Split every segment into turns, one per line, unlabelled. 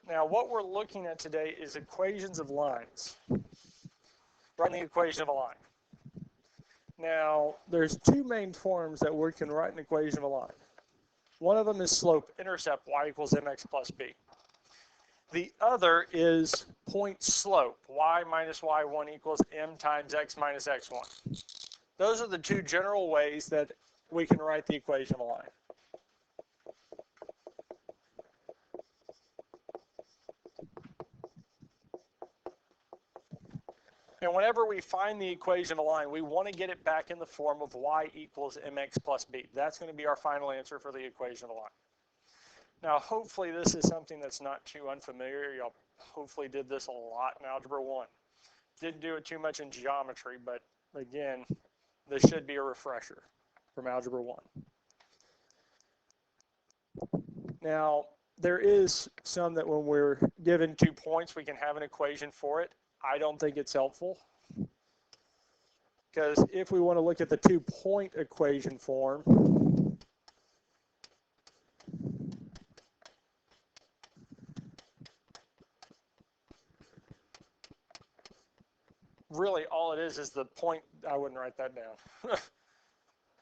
Now, what we're looking at today is equations of lines. Writing the equation of a line. Now, there's two main forms that we can write an equation of a line. One of them is slope-intercept, y equals mx plus b. The other is point-slope, y minus y1 equals m times x minus x1. Those are the two general ways that we can write the equation of a line. And whenever we find the equation of a line, we want to get it back in the form of y equals mx plus b. That's going to be our final answer for the equation of a line. Now, hopefully this is something that's not too unfamiliar. Y'all hopefully did this a lot in Algebra 1. Didn't do it too much in geometry, but again, this should be a refresher from Algebra 1. Now, there is some that when we're given 2 points, we can have an equation for it. I don't think it's helpful, because if we want to look at the 2-point equation form, really all it is the point. I wouldn't write that down.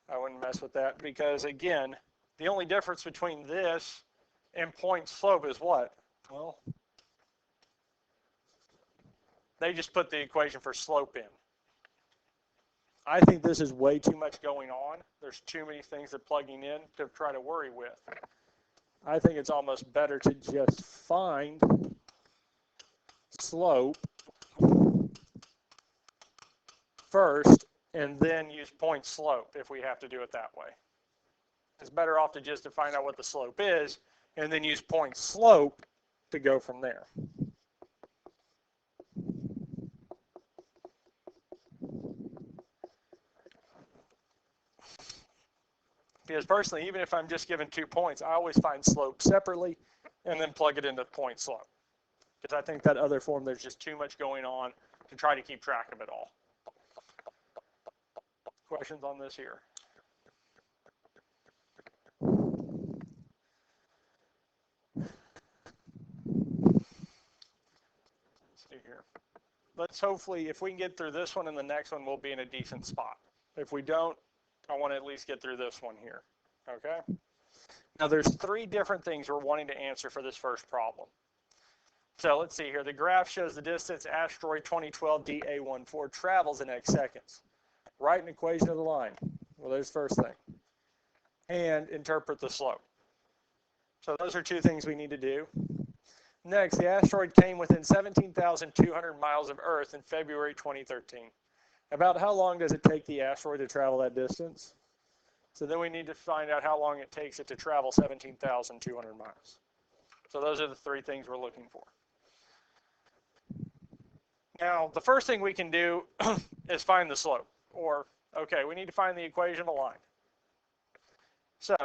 I wouldn't mess with that, because again, the only difference between this and point slope is what? Well, they just put the equation for slope in. I think this is way too much going on. There's too many things that plugging in to try to worry with. I think it's almost better to just find slope first and then use point slope if we have to do it that way. It's better off to just to find out what the slope is and then use point slope to go from there. Because personally, even if I'm just given 2 points, I always find slope separately and then plug it into point slope. Because I think that other form, there's just too much going on to try to keep track of it all. Questions on this here? Let's see here. Let's hopefully, if we can get through this one and the next one, we'll be in a decent spot. If we don't, I want to at least get through this one here, okay? Now there's 3 different things we're wanting to answer for this first problem. So let's see here. The graph shows the distance asteroid 2012 DA14 travels in x seconds. Write an equation of the line. Well, there's the first thing. And interpret the slope. So those are 2 things we need to do. Next, the asteroid came within 17,200 miles of Earth in February 2013. About how long does it take the asteroid to travel that distance? So then we need to find out how long it takes it to travel 17,200 miles. So those are the 3 things we're looking for. Now, the first thing we can do is find the slope. Or, okay, we need to find the equation of a line. So,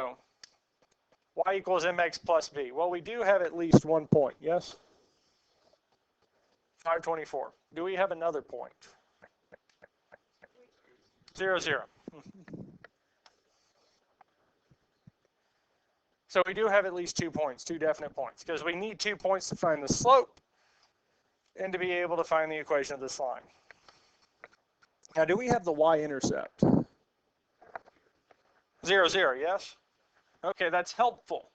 y equals mx plus b. Well, we do have at least 1 point, yes? 524. Do we have another point? 0, 0. So we do have at least 2 points, 2 definite points, because we need 2 points to find the slope and to be able to find the equation of this line. Now, do we have the y-intercept? 0, 0, yes? Okay, that's helpful,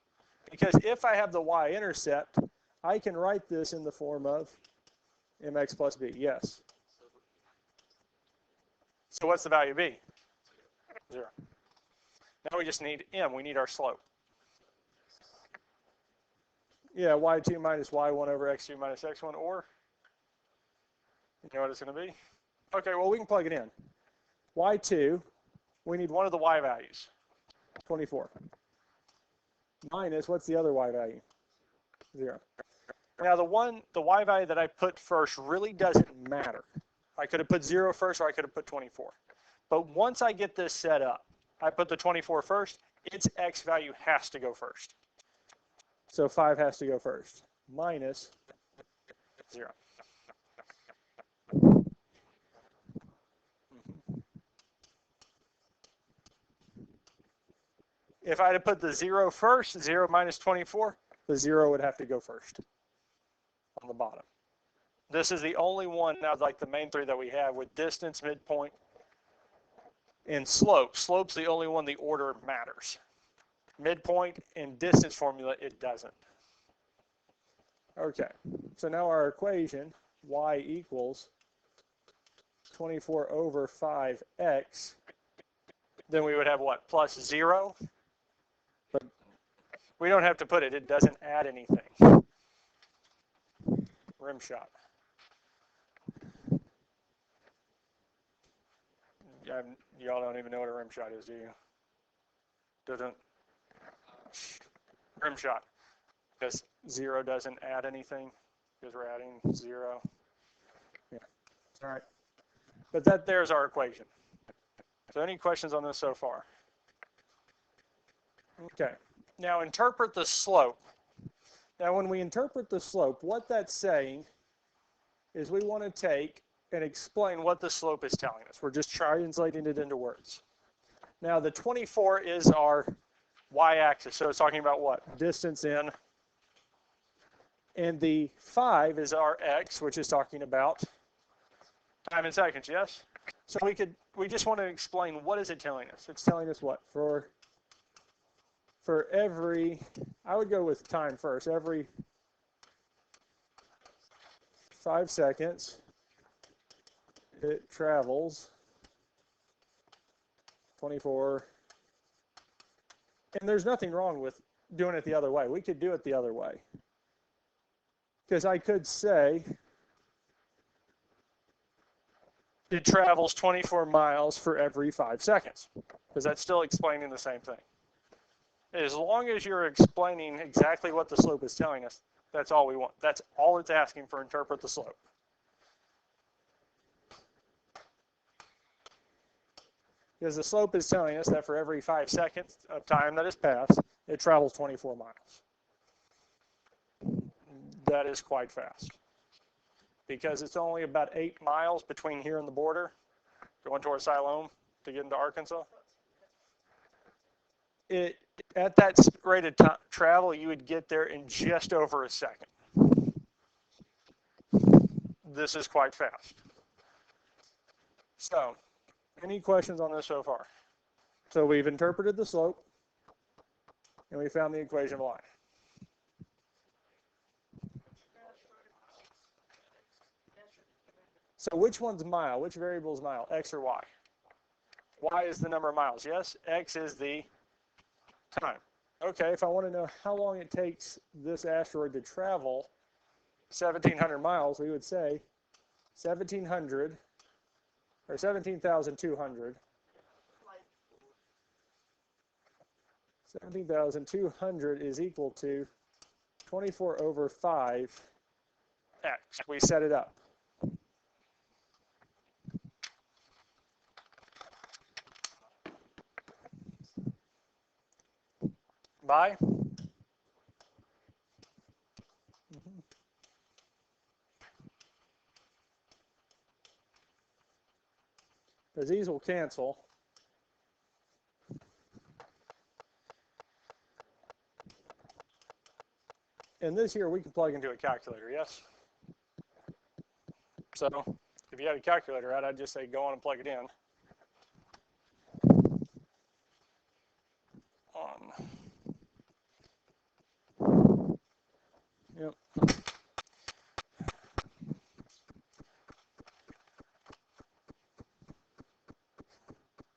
because if I have the y-intercept, I can write this in the form of mx plus b, yes. So what's the value of b? 0. Now we just need m, we need our slope. Yeah, y2 minus y1 over x2 minus x1, or, you know what it's going to be? Okay, well, we can plug it in. y2, we need one of the y values, 24. Minus, what's the other y value? 0. Now, the y value that I put first really doesn't matter. I could have put 0 first, or I could have put 24. But once I get this set up, I put the 24 first, its x value has to go first. So 5 has to go first, minus 0. If I had put the 0 first, 0 minus 24, the 0 would have to go first. on the bottom. This is the only one out of like the main three that we have with distance, midpoint, and slope. Slope's the only one the order matters. Midpoint and distance formula, it doesn't. Okay, so now our equation, y equals 24 over 5x, then we would have what, plus 0? But we don't have to put it, it doesn't add anything. Rim shot. Y'all don't even know what a rim shot is, do you? Doesn't. Rim shot. Because 0 doesn't add anything, because we're adding 0. Yeah, all right. But there's our equation. So any questions on this so far? Okay, now interpret the slope. Now when we interpret the slope, what that's saying is we want to take and explain what the slope is telling us. We're just translating it into words. Now the 24 is our y-axis, so it's talking about what? Distance in. And the 5 is our x, which is talking about time in seconds, yes? So we just want to explain what is it telling us. It's telling us what? For every, I would go with time first, every 5 seconds, it travels 24. And there's nothing wrong with doing it the other way. We could do it the other way. Because I could say it travels 24 miles for every 5 seconds. Because that's still explaining the same thing. As long as you're explaining exactly what the slope is telling us, that's all we want. That's all it's asking for interpret the slope. Because the slope is telling us that for every 5 seconds of time that has passed, it travels 24 miles. That is quite fast. Because it's only about 8 miles between here and the border, going towards Siloam to get into Arkansas. At that rate of travel, you would get there in just over a second. This is quite fast. So, any questions on this so far? So we've interpreted the slope, and we found the equation of y. So which one's mile? Which variable is mile, x or y? Y is the number of miles, yes? X is the time. Okay, if I want to know how long it takes this asteroid to travel 1,700 miles, we would say 1,700 or 17,200. 17,200 is equal to 24 over 5x. We set it up. By? Because these will cancel. And this here we can plug into a calculator, yes? So if you had a calculator out, I'd just say go on and plug it in. Yep.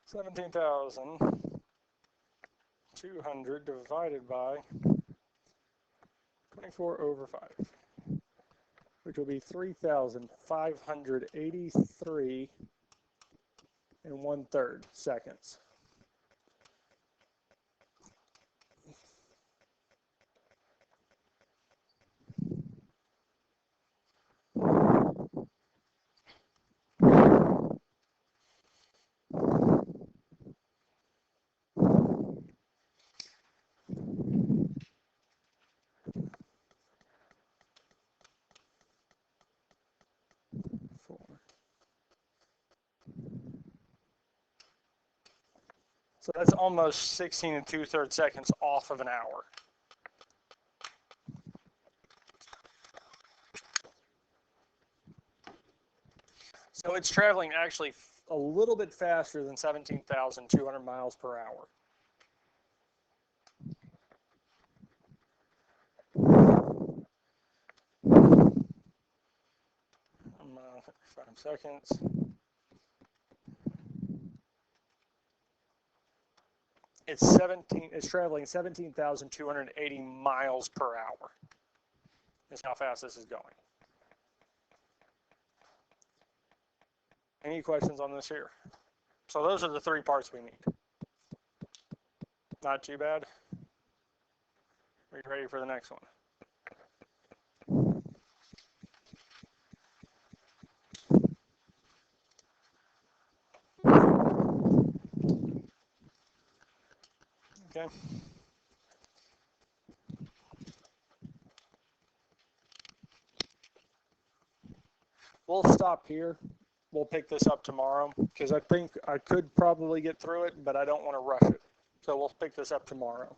17,200 divided by 24 over 5, which will be 3,583 and 1/3 seconds. So that's almost 16 2/3 seconds off of an hour. So it's traveling actually a little bit faster than 17,200 miles per hour. 5 seconds. It's traveling 17,280 miles per hour. That's how fast this is going. Any questions on this here? So those are the 3 parts we need. Not too bad. Are you ready for the next one? Okay. We'll stop here. We'll pick this up tomorrow because I think I could probably get through it, but I don't want to rush it. So we'll pick this up tomorrow.